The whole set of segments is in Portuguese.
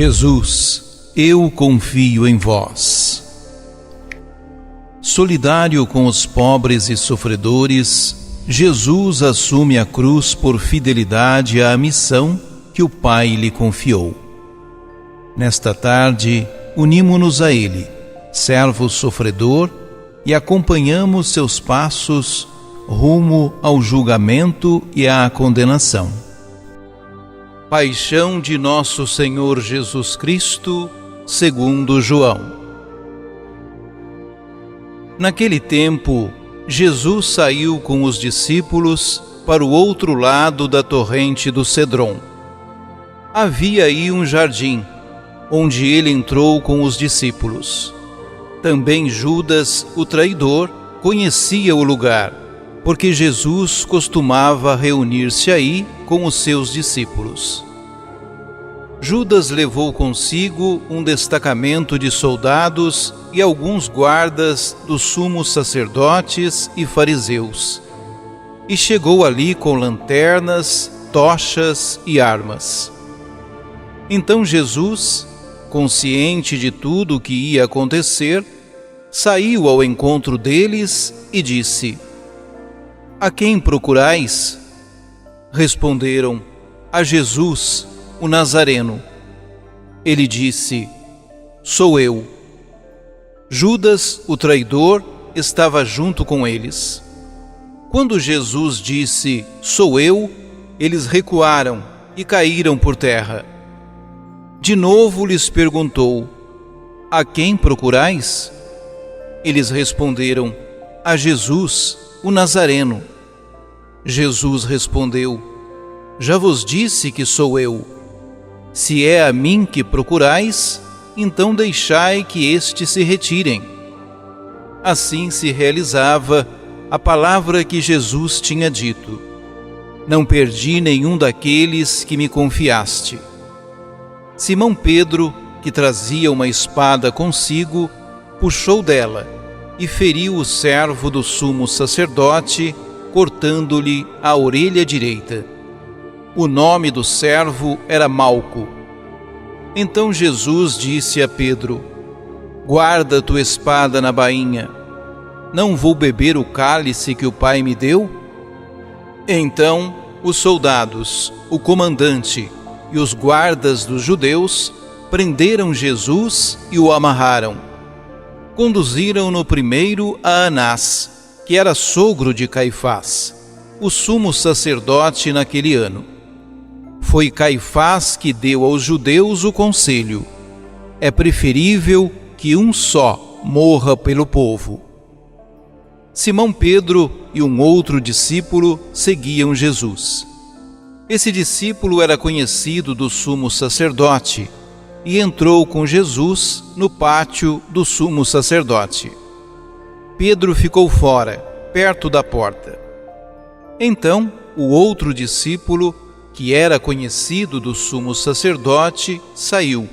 Jesus, eu confio em vós. Solidário com os pobres e sofredores, Jesus assume a cruz por fidelidade à missão que o Pai lhe confiou. Nesta tarde, unimo-nos a Ele, servo sofredor, e acompanhamos seus passos rumo ao julgamento e à condenação. Paixão de nosso Senhor Jesus Cristo, segundo João. Naquele tempo, Jesus saiu com os discípulos para o outro lado da torrente do Cedron. Havia aí um jardim, onde ele entrou com os discípulos. Também Judas, o traidor, conhecia o lugar, porque Jesus costumava reunir-se aí com os seus discípulos. Judas levou consigo um destacamento de soldados e alguns guardas dos sumos sacerdotes e fariseus, e chegou ali com lanternas, tochas e armas. Então Jesus, consciente de tudo o que ia acontecer, saiu ao encontro deles e disse: "A quem procurais?" Responderam: "A Jesus, o Nazareno." Ele disse: "Sou eu." Judas, o traidor, estava junto com eles. Quando Jesus disse: "Sou eu", eles recuaram e caíram por terra. De novo lhes perguntou: "A quem procurais?" Eles responderam: "A Jesus, o Nazareno." Jesus respondeu: "Já vos disse que sou eu. Se é a mim que procurais, então deixai que estes se retirem." Assim se realizava a palavra que Jesus tinha dito: "Não perdi nenhum daqueles que me confiaste." Simão Pedro, que trazia uma espada consigo, puxou dela e feriu o servo do sumo sacerdote, cortando-lhe a orelha direita. O nome do servo era Malco. Então Jesus disse a Pedro: "Guarda tua espada na bainha. Não vou beber o cálice que o Pai me deu?" Então os soldados, o comandante e os guardas dos judeus prenderam Jesus e o amarraram. Conduziram-no primeiro a Anás, que era sogro de Caifás, o sumo sacerdote naquele ano. Foi Caifás que deu aos judeus o conselho: é preferível que um só morra pelo povo. Simão Pedro e um outro discípulo seguiam Jesus. Esse discípulo era conhecido do sumo sacerdote e entrou com Jesus no pátio do sumo sacerdote. Pedro ficou fora, perto da porta. Então, o outro discípulo, que era conhecido do sumo sacerdote, saiu,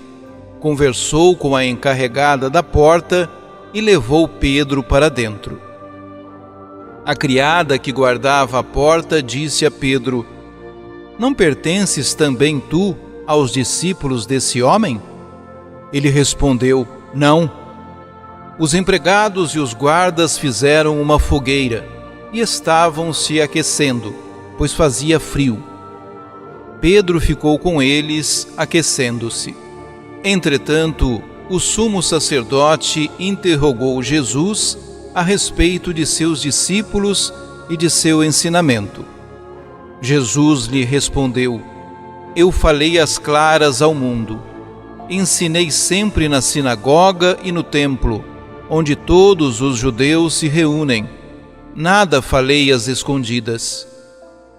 conversou com a encarregada da porta e levou Pedro para dentro. A criada que guardava a porta disse a Pedro: "Não pertences também tu aos discípulos desse homem?" Ele respondeu: "Não." Os empregados e os guardas fizeram uma fogueira e estavam se aquecendo, pois fazia frio. Pedro ficou com eles, aquecendo-se. Entretanto, o sumo sacerdote interrogou Jesus a respeito de seus discípulos e de seu ensinamento. Jesus lhe respondeu: "Eu falei às claras ao mundo. Ensinei sempre na sinagoga e no templo, onde todos os judeus se reúnem. Nada falei às escondidas.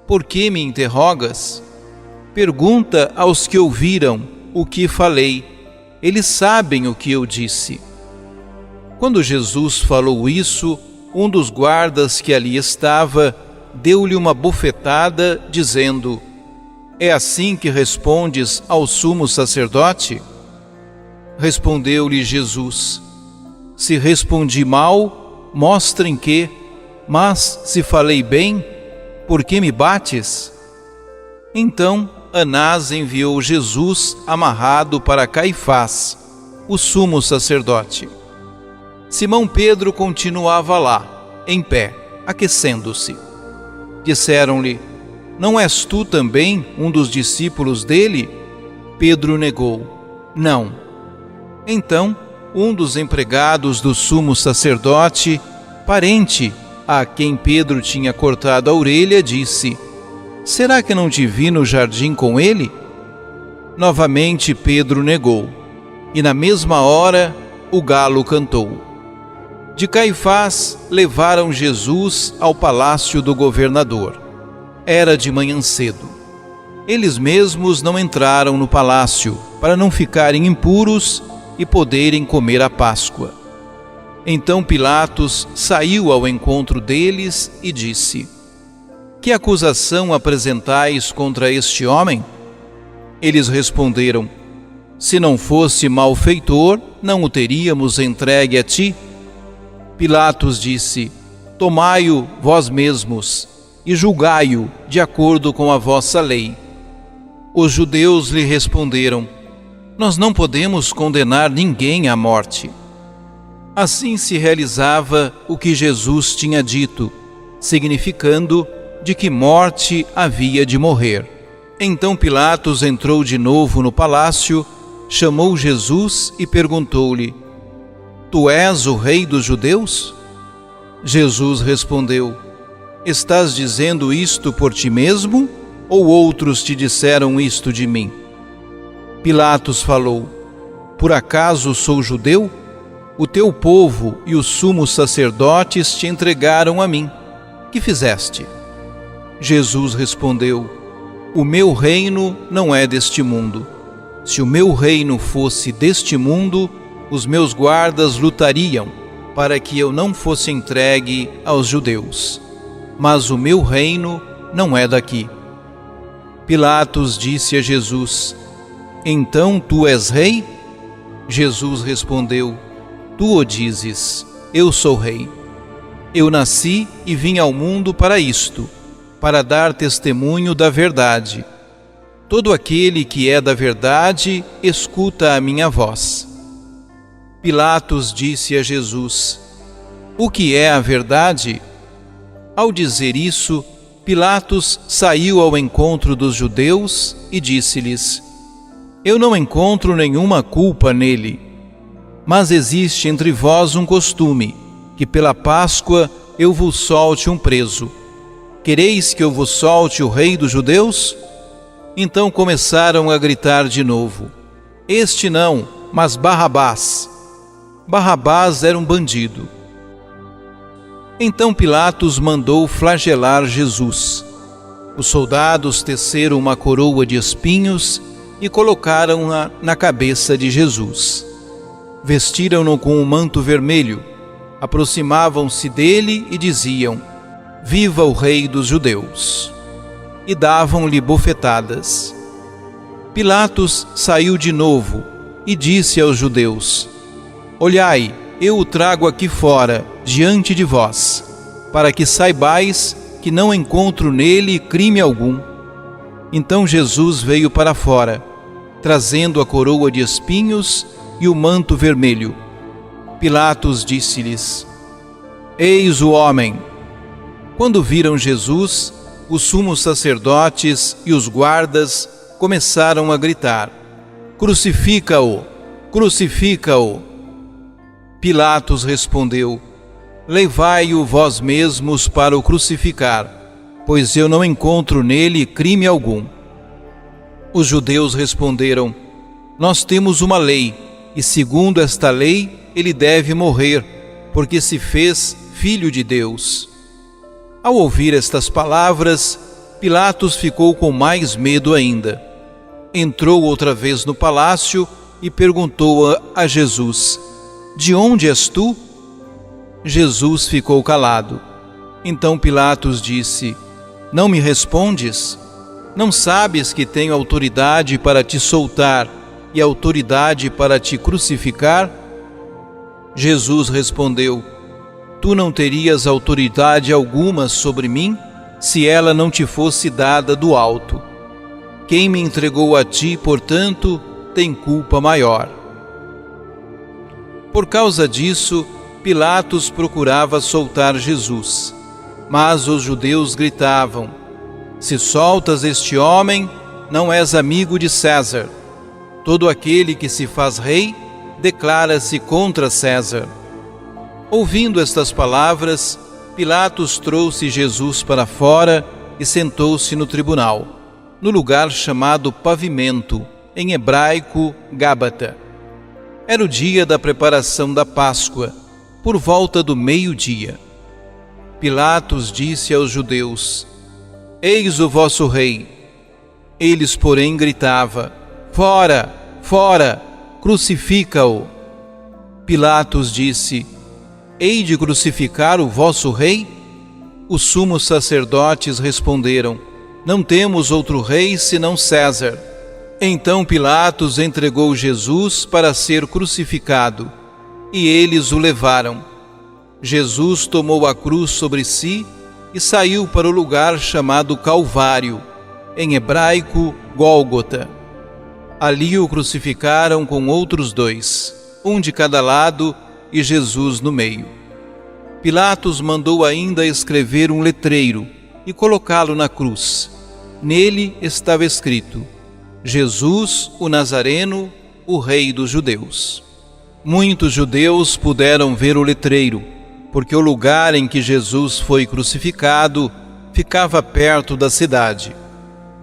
Por que me interrogas? Pergunta aos que ouviram o que falei. Eles sabem o que eu disse." Quando Jesus falou isso, um dos guardas que ali estava deu-lhe uma bofetada, dizendo: "É assim que respondes ao sumo sacerdote?" Respondeu-lhe Jesus: "Se respondi mal, mostrem que, mas se falei bem, por que me bates?" Então Anás enviou Jesus amarrado para Caifás, o sumo sacerdote. Simão Pedro continuava lá, em pé, aquecendo-se. Disseram-lhe: Não és tu também um dos discípulos dele? Pedro negou: Não. Então, um dos empregados do sumo sacerdote, parente a quem Pedro tinha cortado a orelha, disse: Será que não te vi no jardim com ele? Novamente Pedro negou, e na mesma hora o galo cantou. De Caifás levaram Jesus ao palácio do governador. Era de manhã cedo. Eles mesmos não entraram no palácio para não ficarem impuros e poderem comer a Páscoa. Então Pilatos saiu ao encontro deles e disse: Que acusação apresentais contra este homem? Eles responderam: Se não fosse malfeitor, não o teríamos entregue a ti. Pilatos disse: Tomai-o vós mesmos e julgai-o de acordo com a vossa lei. Os judeus lhe responderam: Nós não podemos condenar ninguém à morte. Assim se realizava o que Jesus tinha dito, significando de que morte havia de morrer. Então Pilatos entrou de novo no palácio, chamou Jesus e perguntou-lhe: Tu és o rei dos judeus? Jesus respondeu: Estás dizendo isto por ti mesmo, ou outros te disseram isto de mim? Pilatos falou: Por acaso sou judeu? O teu povo e os sumos sacerdotes te entregaram a mim. Que fizeste? Jesus respondeu: O meu reino não é deste mundo. Se o meu reino fosse deste mundo, os meus guardas lutariam para que eu não fosse entregue aos judeus. Mas o meu reino não é daqui. Pilatos disse a Jesus: Então tu és rei? Jesus respondeu: Tu o dizes, eu sou rei. Eu nasci e vim ao mundo para isto, para dar testemunho da verdade. Todo aquele que é da verdade, escuta a minha voz. Pilatos disse a Jesus: O que é a verdade? Ao dizer isso, Pilatos saiu ao encontro dos judeus e disse-lhes: Eu não encontro nenhuma culpa nele. Mas existe entre vós um costume, que pela Páscoa eu vos solte um preso. Quereis que eu vos solte o rei dos judeus? Então começaram a gritar de novo: Este não, mas Barrabás. Barrabás era um bandido. Então Pilatos mandou flagelar Jesus. Os soldados teceram uma coroa de espinhos e colocaram-na na cabeça de Jesus. Vestiram-no com um manto vermelho, aproximavam-se dele e diziam: Viva o rei dos judeus! E davam-lhe bofetadas. Pilatos saiu de novo e disse aos judeus: Olhai, eu o trago aqui fora, diante de vós, para que saibais que não encontro nele crime algum. Então Jesus veio para fora, trazendo a coroa de espinhos e o manto vermelho. Pilatos disse-lhes: Eis o homem. Quando viram Jesus, os sumos sacerdotes e os guardas começaram a gritar: Crucifica-o! Crucifica-o! Pilatos respondeu: Levai-o vós mesmos para o crucificar, pois eu não encontro nele crime algum. Os judeus responderam: Nós temos uma lei, e segundo esta lei ele deve morrer, porque se fez filho de Deus. Ao ouvir estas palavras, Pilatos ficou com mais medo ainda. Entrou outra vez no palácio e perguntou a Jesus: De onde és tu? Jesus ficou calado. Então Pilatos disse: Não me respondes? Não sabes que tenho autoridade para te soltar e autoridade para te crucificar? Jesus respondeu: Tu não terias autoridade alguma sobre mim, se ela não te fosse dada do alto. Quem me entregou a ti, portanto, tem culpa maior. Por causa disso, Pilatos procurava soltar Jesus, mas os judeus gritavam: se soltas este homem, não és amigo de César. Todo aquele que se faz rei declara-se contra César. Ouvindo estas palavras, Pilatos trouxe Jesus para fora e sentou-se no tribunal, no lugar chamado Pavimento, em hebraico Gábata. Era o dia da preparação da Páscoa, por volta do meio-dia. Pilatos disse aos judeus: eis o vosso rei. Eles, porém, gritavam: fora, fora, crucifica-o. Pilatos disse: hei de crucificar o vosso rei? Os sumos sacerdotes responderam: não temos outro rei senão César. Então Pilatos entregou Jesus para ser crucificado, e eles o levaram. Jesus tomou a cruz sobre si e saiu para o lugar chamado Calvário, em hebraico Gólgota. Ali o crucificaram com outros dois, um de cada lado e Jesus no meio. Pilatos mandou ainda escrever um letreiro e colocá-lo na cruz. Nele estava escrito: Jesus, o Nazareno, o Rei dos Judeus. Muitos judeus puderam ver o letreiro, porque o lugar em que Jesus foi crucificado ficava perto da cidade.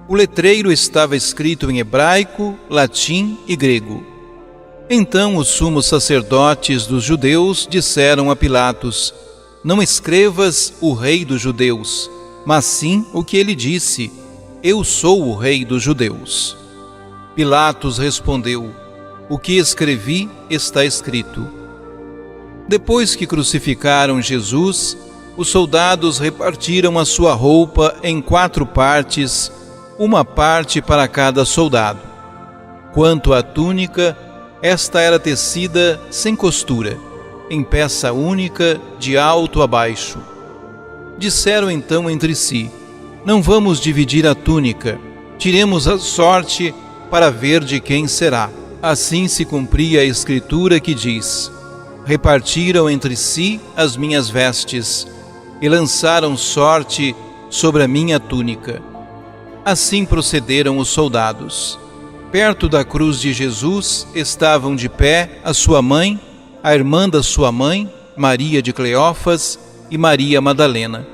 O letreiro estava escrito em hebraico, latim e grego. Então os sumos sacerdotes dos judeus disseram a Pilatos: não escrevas o Rei dos Judeus, mas sim o que ele disse: eu sou o Rei dos Judeus. Pilatos respondeu: o que escrevi está escrito. Depois que crucificaram Jesus, os soldados repartiram a sua roupa em 4 partes, uma parte para cada soldado. Quanto à túnica, esta era tecida sem costura, em peça única, de alto a baixo. Disseram então entre si: não vamos dividir a túnica, tiremos a sorte para ver de quem será. Assim se cumpria a escritura que diz: repartiram entre si as minhas vestes e lançaram sorte sobre a minha túnica. Assim procederam os soldados. Perto da cruz de Jesus estavam de pé a sua mãe, a irmã da sua mãe, Maria de Cleófas, e Maria Madalena.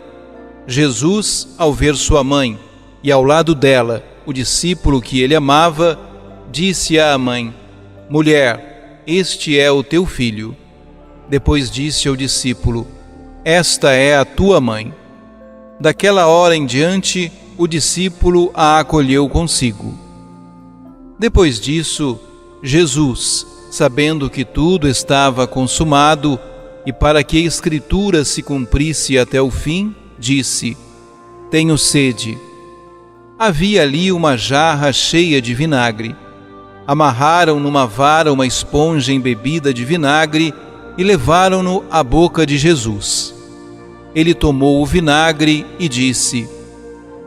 Jesus, ao ver sua mãe e ao lado dela o discípulo que ele amava, disse à mãe: mulher, este é o teu filho. Depois disse ao discípulo: esta é a tua mãe. Daquela hora em diante, o discípulo a acolheu consigo. Depois disso, Jesus, sabendo que tudo estava consumado e para que a Escritura se cumprisse até o fim, disse: tenho sede. Havia ali uma jarra cheia de vinagre. Amarraram numa vara uma esponja embebida de vinagre e levaram-no à boca de Jesus. Ele tomou o vinagre e disse: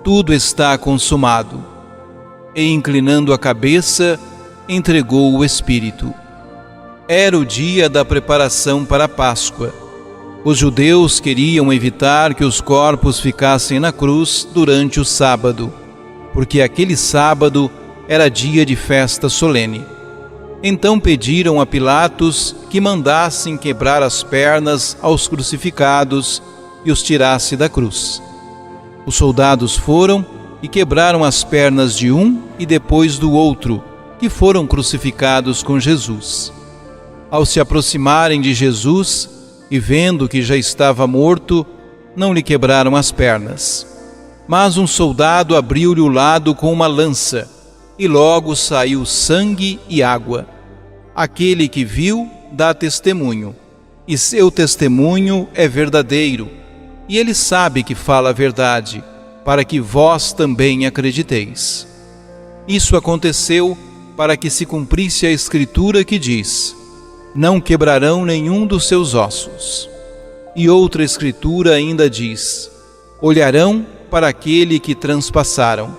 tudo está consumado. E, inclinando a cabeça, entregou o Espírito. Era o dia da preparação para a Páscoa. Os judeus queriam evitar que os corpos ficassem na cruz durante o sábado, porque aquele sábado era dia de festa solene. Então pediram a Pilatos que mandassem quebrar as pernas aos crucificados e os tirasse da cruz. Os soldados foram e quebraram as pernas de um e depois do outro, que foram crucificados com Jesus. Ao se aproximarem de Jesus e vendo que já estava morto, não lhe quebraram as pernas. Mas um soldado abriu-lhe o lado com uma lança, e logo saiu sangue e água. Aquele que viu dá testemunho, e seu testemunho é verdadeiro, e ele sabe que fala a verdade, para que vós também acrediteis. Isso aconteceu para que se cumprisse a Escritura que diz: não quebrarão nenhum dos seus ossos. E outra Escritura ainda diz: olharão para aquele que transpassaram.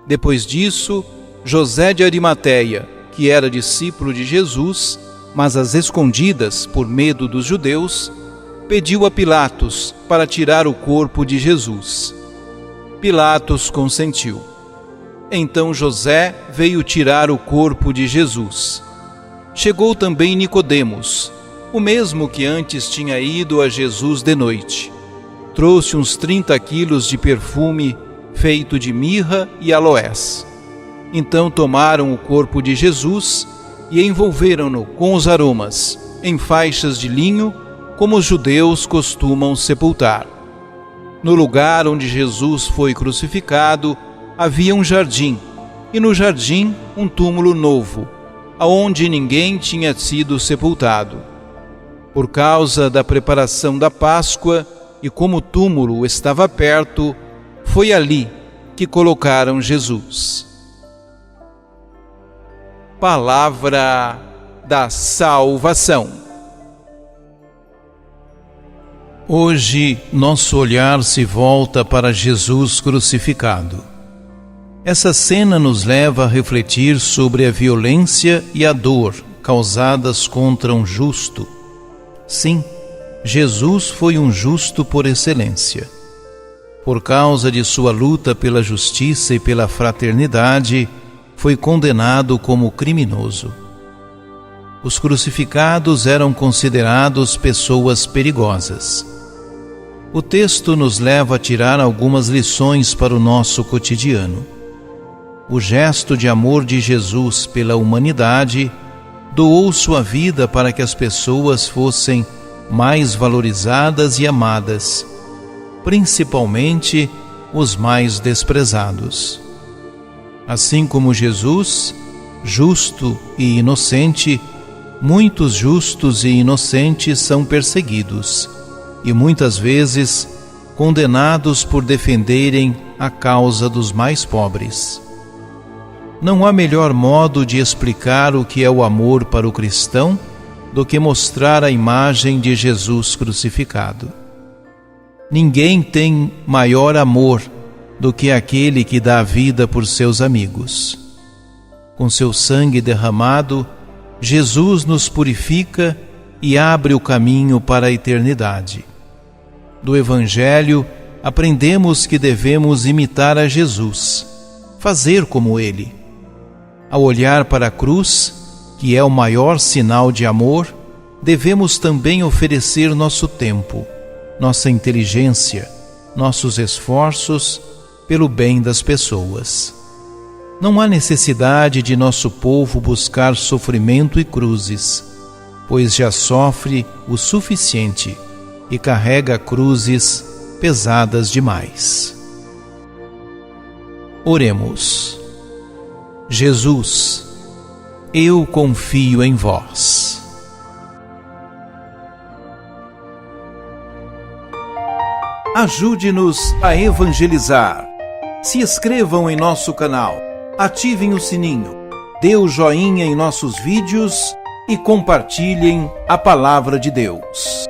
Depois disso, José de Arimateia, que era discípulo de Jesus, mas às escondidas por medo dos judeus, pediu a Pilatos para tirar o corpo de Jesus. Pilatos consentiu. Então José veio tirar o corpo de Jesus. Chegou também Nicodemos, o mesmo que antes tinha ido a Jesus de noite. Trouxe uns 30 quilos de perfume feito de mirra e aloés. Então tomaram o corpo de Jesus e envolveram-no com os aromas, em faixas de linho, como os judeus costumam sepultar. No lugar onde Jesus foi crucificado, havia um jardim, e no jardim um túmulo novo, aonde ninguém tinha sido sepultado. Por causa da preparação da Páscoa, e como o túmulo estava perto, foi ali que colocaram Jesus. Palavra da salvação. Hoje, nosso olhar se volta para Jesus crucificado. Essa cena nos leva a refletir sobre a violência e a dor causadas contra um justo. Sim, Jesus foi um justo por excelência. Por causa de sua luta pela justiça e pela fraternidade, foi condenado como criminoso. Os crucificados eram considerados pessoas perigosas. O texto nos leva a tirar algumas lições para o nosso cotidiano. O gesto de amor de Jesus pela humanidade doou sua vida para que as pessoas fossem mais valorizadas e amadas, principalmente os mais desprezados. Assim como Jesus, justo e inocente, muitos justos e inocentes são perseguidos e muitas vezes condenados por defenderem a causa dos mais pobres. Não há melhor modo de explicar o que é o amor para o cristão do que mostrar a imagem de Jesus crucificado. Ninguém tem maior amor do que aquele que dá a vida por seus amigos. Com seu sangue derramado, Jesus nos purifica e abre o caminho para a eternidade. Do Evangelho, aprendemos que devemos imitar a Jesus, fazer como Ele. Ao olhar para a cruz, que é o maior sinal de amor, devemos também oferecer nosso tempo, nossa inteligência, nossos esforços pelo bem das pessoas. Não há necessidade de nosso povo buscar sofrimento e cruzes, pois já sofre o suficiente e carrega cruzes pesadas demais. Oremos. Jesus, eu confio em vós. Ajude-nos a evangelizar. Se inscrevam em nosso canal, ativem o sininho, dê o joinha em nossos vídeos e compartilhem a palavra de Deus.